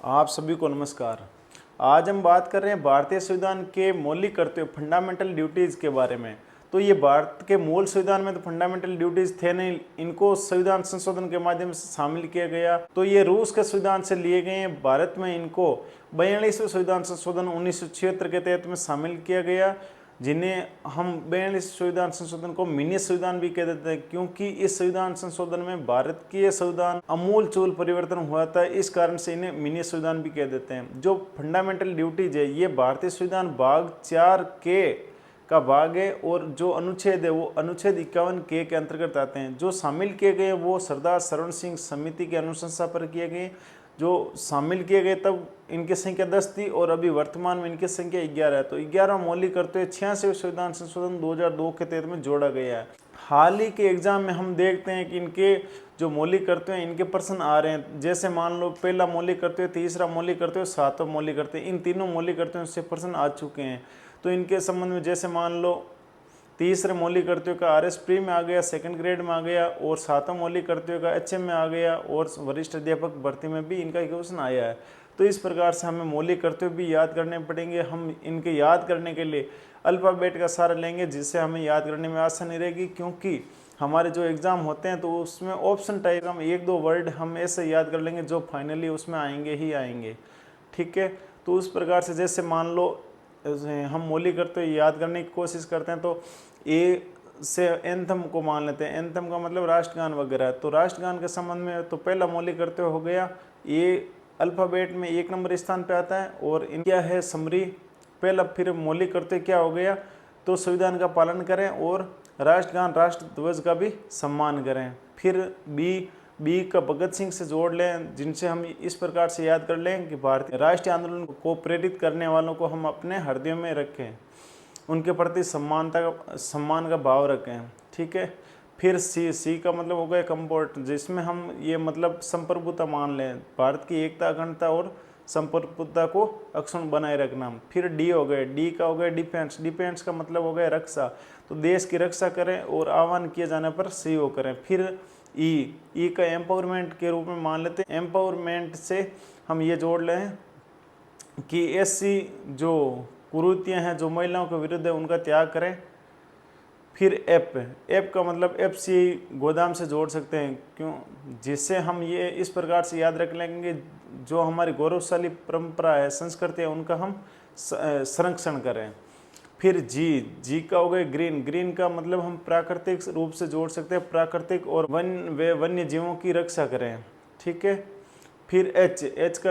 आप सभी को नमस्कार। आज हम बात कर रहे हैं भारतीय संविधान के मौलिक कर्तव्य फंडामेंटल ड्यूटीज़ के बारे में। तो ये भारत के मूल संविधान में तो फंडामेंटल ड्यूटीज़ थे नहीं, इनको संविधान संशोधन के माध्यम से शामिल किया गया। तो ये रूस के संविधान से लिए गए हैं। भारत में इनको 42वें संविधान संशोधन 1976 के तहत में शामिल किया गया, जिन्हें हम 42 संविधान संशोधन को मिनी संविधान भी कह देते हैं, क्योंकि इस संविधान संशोधन में भारत की संविधान अमूल चूल परिवर्तन हुआ था। इस कारण से इन्हें मिनी संविधान भी कह देते हैं। जो फंडामेंटल ड्यूटीज है, ये भारतीय संविधान भाग 4 के का भाग है, और जो अनुच्छेद है वो अनुच्छेद 51 के अंतर्गत आते हैं। जो शामिल किए गए वो सरदार सरवण सिंह समिति की अनुशंसा पर किए गए। जो शामिल किए गए तब इनकी संख्या 10 थी और अभी वर्तमान में इनकी संख्या 11 है। तो 11 मौलिक कर्तव्य 86वें संविधान संशोधन 2002 के तहत में जोड़ा गया है। हाल ही के एग्जाम में हम देखते हैं कि इनके जो मौलिक कर्तव्य हैं, इनके प्रश्न आ रहे हैं। जैसे मान लो पहला मौलिक कर्तव्य, तीसरा मौलिक कर्तव्य, सातवां मौलिक कर्तव्य, इन तीनों मौलिक कर्तव्यों से प्रश्न आ चुके हैं। तो इनके संबंध में जैसे मान लो तीसरे मौलिक कर्तव्य का RS प्री में आ गया, सेकंड ग्रेड में आ गया, और सातवां मौलिक कर्तव्य का HM में आ गया, और वरिष्ठ अध्यापक भर्ती में भी इनका क्वेश्चन आया है। तो इस प्रकार से हमें मौलिक कर्तव्य भी याद करने पड़ेंगे। हम इनके याद करने के लिए अल्फ़ाबेट का सहारा लेंगे, जिससे हमें याद करने में आसानी रहेगी, क्योंकि हमारे जो एग्ज़ाम होते हैं तो उसमें ऑप्शन टाइप हम 1-2 वर्ड हम ऐसे याद कर लेंगे जो फाइनली उसमें आएंगे ही आएंगे। ठीक है, तो उस प्रकार से जैसे मान लो हम मौलिक कर्तव्य याद करने की कोशिश करते हैं, तो ए से एंथम को मान लेते हैं। एंथम का मतलब राष्ट्रगान वगैरह। तो राष्ट्रगान के संबंध में तो पहला मौलिक कर्तव्य हो गया, ये अल्फ़ाबेट में 1 नंबर स्थान पे आता है, और इनका है समरी पहला। फिर मौलिक कर्तव्य क्या हो गया, तो संविधान का पालन करें और राष्ट्रगान राष्ट्र ध्वज का भी सम्मान करें। फिर बी का भगत सिंह से जोड़ लें, जिनसे हम इस प्रकार से याद कर लें कि भारतीय राष्ट्रीय आंदोलन को प्रेरित करने वालों को हम अपने हृदय में रखें, उनके प्रति सम्मान का भाव रखें। ठीक है, फिर सी का मतलब हो गया कंपोर्ट, जिसमें हम ये मतलब संप्रभुता मान लें, भारत की एकता अखंडता और संप्रभुता को अक्षुण्ण बनाए रखना। फिर डी हो गए, डी का हो गया डिफेंस। डिफेंस का मतलब हो गया रक्षा, तो देश की रक्षा करें और आह्वान किए जाने पर सहयोग करें। फिर ई का एम्पावरमेंट के रूप में मान लेते हैं। एम्पावरमेंट से हम ये जोड़ लें कि ऐसी जो कुरीतियाँ हैं जो महिलाओं के विरुद्ध है उनका त्याग करें। फिर एप का मतलब FCI गोदाम से जोड़ सकते हैं, क्यों, जिससे हम ये इस प्रकार से याद रख लेंगे, जो हमारी गौरवशाली परंपरा है, संस्कृति है, उनका हम संरक्षण करें। फिर जी का हो गया ग्रीन। ग्रीन का मतलब हम प्राकृतिक रूप से जोड़ सकते हैं, प्राकृतिक और वन्य जीवों की रक्षा करें। ठीक है, फिर H का